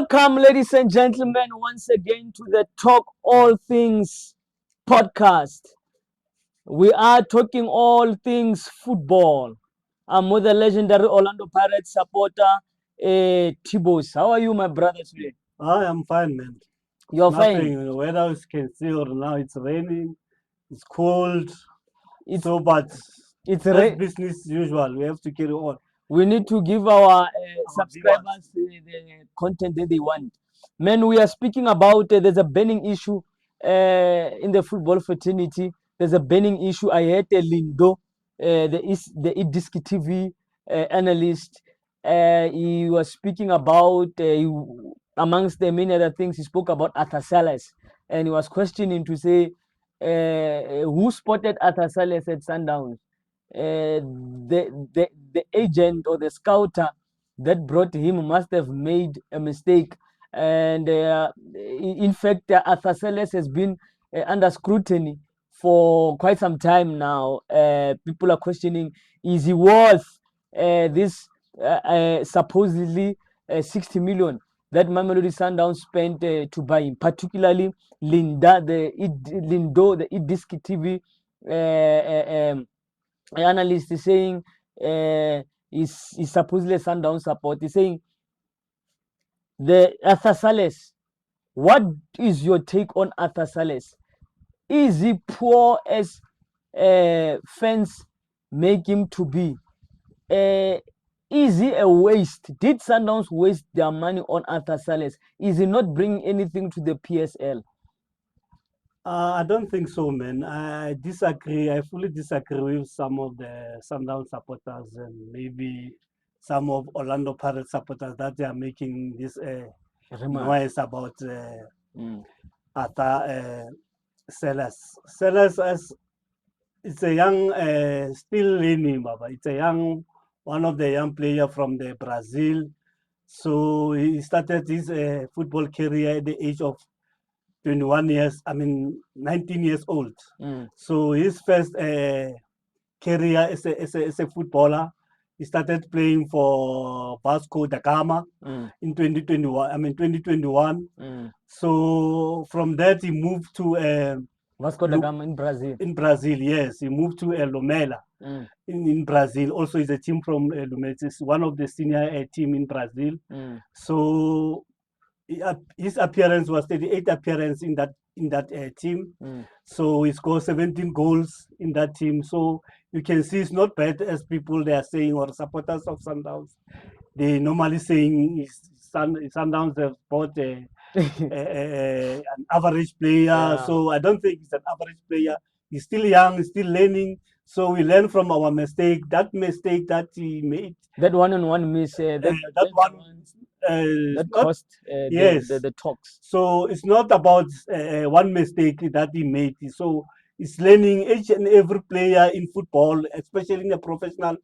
Welcome, ladies and gentlemen, once again to the Talk All Things podcast. We are talking all things football. I'm with the legendary Orlando Pirates supporter, Tibos. How are you, my brother, today? I am fine, man. You're fine. Nothing. The weather is can see, or now it's raining, it's cold. It's But it's as business usual, we have to carry on. we need to give our viewers. subscribers the content that they want. Man, we are speaking about there's a burning issue in the football fraternity. There's a burning issue. I heard Lindo, the eDisc TV analyst. He was speaking about, amongst the many other things, he spoke about Arthur Salas. And he was questioning to say, who spotted Arthur Salas at Sundowns? The agent or the scouter that brought him must have made a mistake. And in fact, Arthur Seles has been under scrutiny for quite some time now. People are questioning, is he worth this supposedly 60 million that Mamelodi Sundowns spent to buy him, particularly Lindo, the eDisc TV analyst is saying is supposedly Sundown support. He's saying the Arthur Sales. What is your take on Arthur Sales? Is he poor as fans make him to be? Is he a waste? Did Sundowns waste their money on Arthur Sales? Is he not bringing anything to the PSL? I don't think so, man. I disagree. I fully disagree with some of the Sundown supporters and maybe some of Orlando Pirates supporters that they are making this noise about Arthur Sellers. Sellers as it's a young, still learning, Baba. It's a young, one of the young player from the Brazil. So he started his football career at the age of 21 years, 19 years old. So his first career as a footballer, he started playing for Vasco da Gama in 2021. So from that he moved to Vasco da Gama in Brazil. In Brazil, yes, he moved to Lomela in Brazil. Also, is a team from Lomela. It's one of the senior team in Brazil. So his appearance was 38 appearance in that team. So he scored 17 goals in that team. So you can see it's not bad as people they are saying, or supporters of Sundowns. They normally saying Sundowns have bought an average player. Yeah. So I don't think he's an average player. He's still young, he's still learning. So we learn from our mistake. That mistake that he made. That one-on-one miss. That cost yes. the talks. So it's not about one mistake that he made. So it's learning each and every player in football, especially in the professional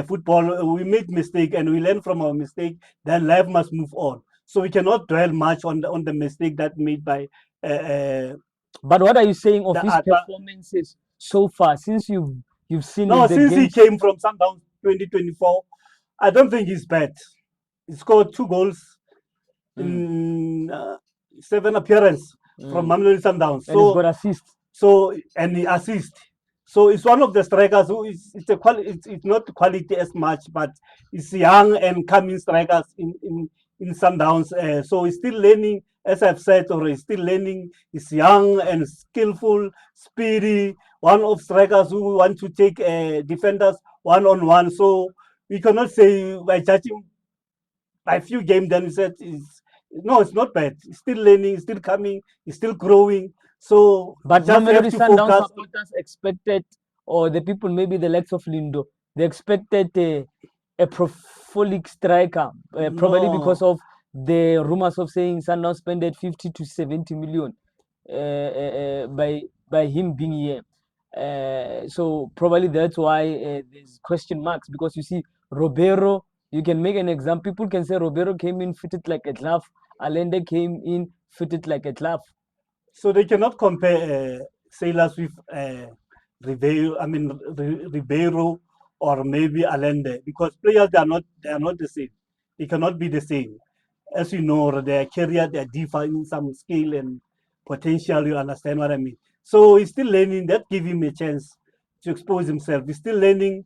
football. We make mistake and we learn from our mistake. Then life must move on. So we cannot dwell much on the mistake that made by. But what are you saying of his performances so far since you've seen? No, since he came from Sundowns 2024, I don't think he's bad. He scored 2 goals in 7 appearances from Mamelodi Sundowns. So he's got assists. So and he assists. So it's one of the strikers who is it's not quality as much, but it's young and coming strikers in Sundowns. So he's still learning, as I've said already, still learning. He's young and skillful, speedy, one of strikers who want to take defenders one-on-one. So we cannot say by judging by few games, then we said it's not bad. He's still learning, he's still coming, he's still growing. So but Mamelodi Sundowns supporters expected, or the people maybe the likes of Lindo, they expected a prolific striker, probably because of the rumors of saying Sundowns spent 50 to 70 million by him being here. So probably that's why there's question marks, because you see Robero, you can make an example. People can say Robero came in fitted like a glove, Allende came in fitted like a glove. So they cannot compare Sailors with Ribeiro or maybe Allende, because players they are not the same. They cannot be the same. as you know, their career, they're defining some skill and potential. You understand what I mean? So he's still learning. That give him a chance to expose himself. He's still learning,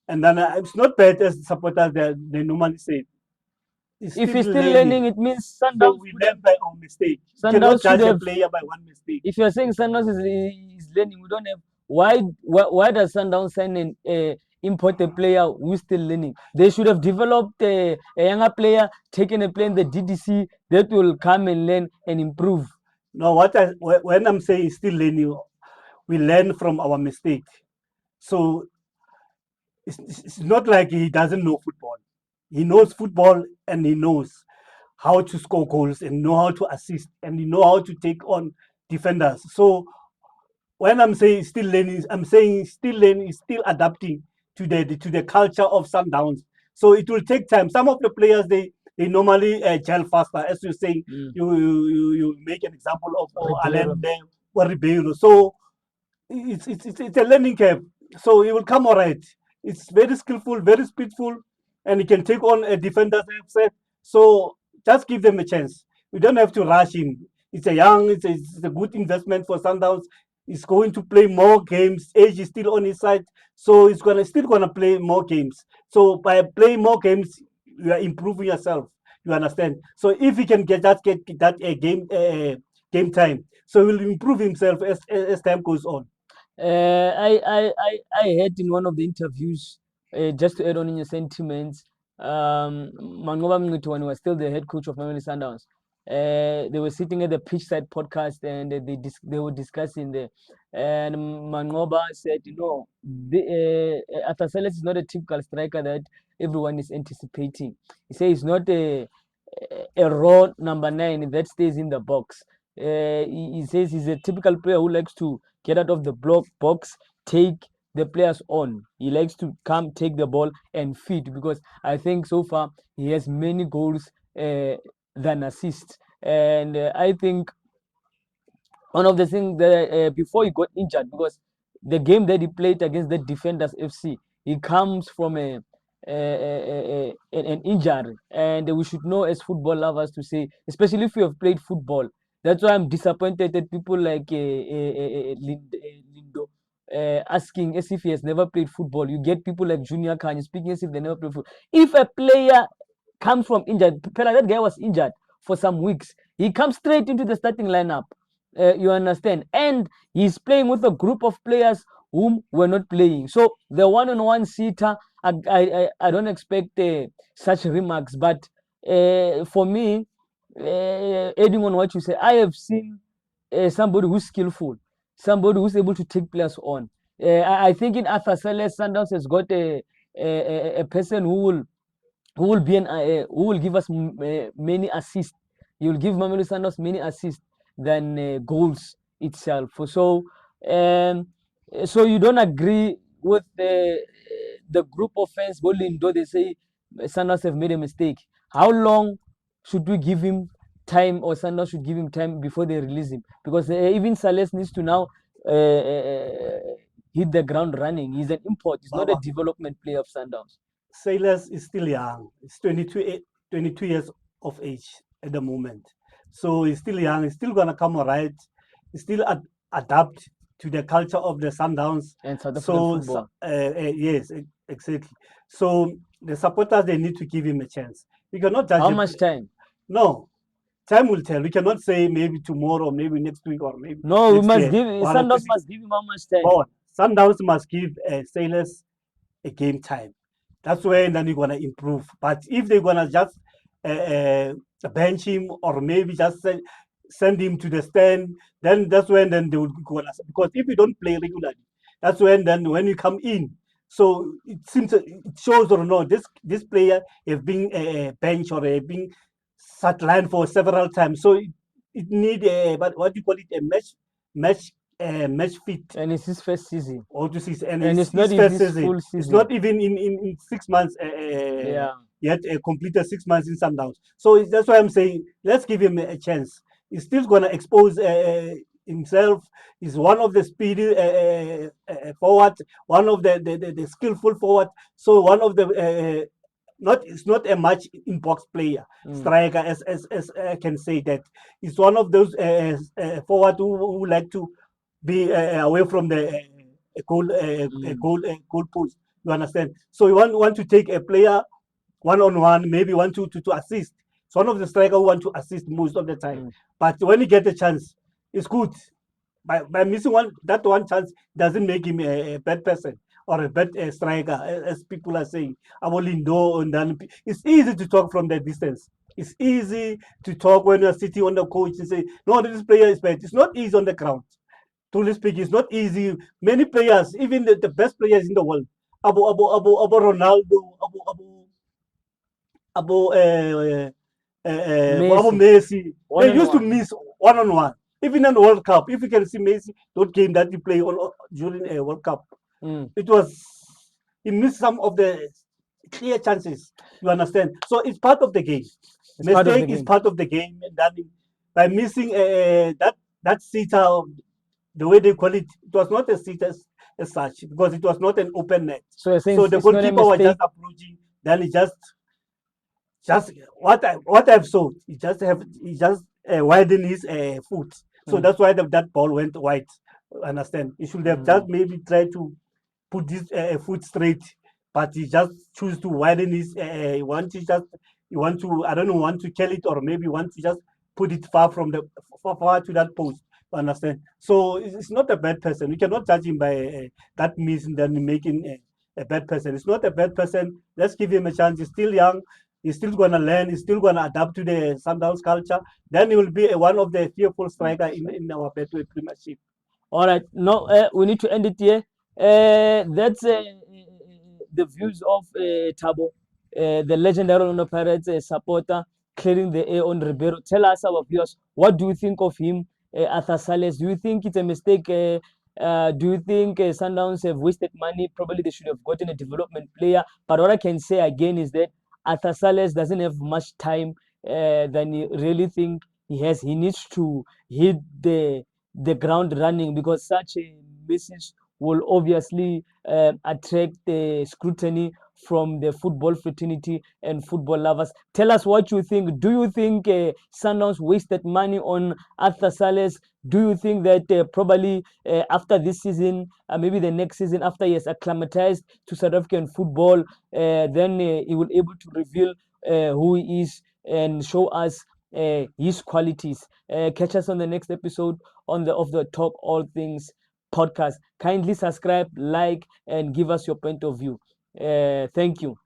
and then it's not bad as supporters they normally say. He's If still he's still learning, learning. it means So Sundowns we could learn have. by our mistake. You cannot Sundowns should judge a have. player by one mistake. If you're saying Sundowns is learning, we don't have. Why does Sundowns sign an import a player who's still learning? They should have developed a younger player, taken a player in the DDC that will come and learn and improve. No, when I'm saying still learning, we learn from our mistake. So it's not like he doesn't know football. He knows football and he knows how to score goals and know how to assist and he know how to take on defenders. So when I'm saying still learning, I'm saying still learning, still adapting to the culture of Sundowns. So it will take time. Some of the players they normally gel faster, as you say. Mm. You make an example of Ribeiro. Allende or Ribeiro. So it's a learning curve. So he will come all right. It's very skillful, very speedful, and he can take on a defender. So just give them a chance. We don't have to rush him. It's a good investment for Sundowns. He's going to play more games. Age is still on his side, so he's still gonna play more games. So by playing more games, you are improving yourself. You understand? So if he can get that game time, so he will improve himself as time goes on. I heard in one of the interviews, just to add on in your sentiments, Mangoba Mngiti, when he was still the head coach of Mamelodi Sundowns, they were sitting at the pitchside podcast and they were discussing there. And Mangoba said, Arthur Seles is not a typical striker that everyone is anticipating. He says he's not a raw number 9 that stays in the box. He says he's a typical player who likes to get out of the box, take the players on. He likes to come, take the ball, and feed because I think so far he has many goals than assists. And I think one of the things that before he got injured, because the game that he played against the Defenders FC, he comes from an injury, and we should know as football lovers to say, especially if you have played football. That's why I'm disappointed that people like Lindo asking as if he has never played football. You get people like Junior Kanye speaking as if they never played football. If a player comes from injured, that guy was injured for some weeks, he comes straight into the starting lineup. You understand? And he's playing with a group of players whom were not playing. So the one-on-one sitter, I don't expect such remarks. But for me, adding on what you say, I have seen somebody who's skillful, somebody who's able to take players on. I think in Arthur Seles, Sundowns has got a person who will be who will give us many assists. He will give Mamelodi Sundowns many assists than goals itself. Um, so you don't agree with the group of fans bowling, though they say Sundowns have made a mistake. How long should we give him time, or Sundowns should give him time before they release him? Because even Sales needs to now hit the ground running. He's an import. He's not a Baba, development player of Sundowns. Sailors is still young. He's 22 years of age at the moment. So he's still young. He's still going to come all right. He's still adapt to the culture of the Sundowns. And South African So, football. yes, exactly. So the supporters, they need to give him a chance. You cannot judge How him. much time? No, time will tell. We cannot say maybe tomorrow, maybe next week, or maybe No, we next must year. give One or two Sundowns seasons. must give him how much time? But Sundowns must give Sailors a game time. That's when then you're gonna improve. But if they're gonna just bench him or maybe just send him to the stand, then that's when then they will go. Because if you don't play regularly, that's when you come in. So it seems it shows or no this player have been bench or have been sidelined for several times. So it need a but what do you call it, a match fit And it's his first season. or to see, and And it's it's not his his, first his season. full It's season. not even in 6 months Yeah. yet completed 6 months in Sundowns. So that's why I'm saying let's give him a chance. He's still gonna expose himself. He's one of the speedy forward, one of the skillful forward. So one of the not it's not a much in box player Mm. striker as I can say that it's one of those forward who like to be away from the Mm. goal post. You understand? So you want to take a player one on one, maybe want to assist. It's one of the striker who want to assist most of the time. Mm. But when he get a chance, it's good. By missing that one chance doesn't make him a bad person or a bad striker, as people are saying. Abolindo and then it's easy to talk from the distance. It's easy to talk when you're sitting on the coach and say, no, this player is bad. It's not easy on the ground. Truly speaking, it's not easy. Many players, even the best players in the world, Abu Ronaldo, Abu Abu Messi, Messi, one they on used to one. miss one on one. Even in the World Cup, if you can see Messi, that game that he played during a World Cup, Mm. it was he missed some of the clear chances. You understand? So it's part of the game. It's part of the Mistake is game. part of the game, and then by missing that sitter, the way they call it, it was not a sitter as such because it was not an open net. So you're saying So the it's not a goalkeeper was mistake. just approaching, then he just what I've saw, he just widen his foot. So Mm. that's why that ball went wide. Understand? He should have just Mm. maybe tried to put this foot straight, but he just choose to widen his. He want to just he want to I don't know want to kill it or maybe want to just put it far from the far to that post. Understand? So it's not a bad person. We cannot judge him by that means and then making a bad person. It's not a bad person. Let's give him a chance. He's still young. He's still gonna learn. He's still gonna adapt to the Sundowns culture. Then he will be one of the fearful striker in our Betway Premiership. All right, no, we need to end it here. That's the views of Tabo, the legendary Orlando Pirates supporter, clearing the air on Ribeiro. Tell us, our viewers, what do you think of him, Arthur Sales? Do you think it's a mistake? Do you think Sundowns have wasted money? Probably they should have gotten a development player. But what I can say again is that Arthur Sales doesn't have much time than you really think he has. He needs to hit the ground running because such a message will obviously attract the scrutiny from the football fraternity and football lovers. Tell us what you think. Do you think Sundowns wasted money on Arthur Sales? Do you think that probably after this season, maybe the next season, after he has acclimatized to South African football, then he will able to reveal who he is and show us his qualities. Catch us on the next episode on the Of the Talk All Things podcast. Kindly subscribe, like, and give us your point of view. Thank you.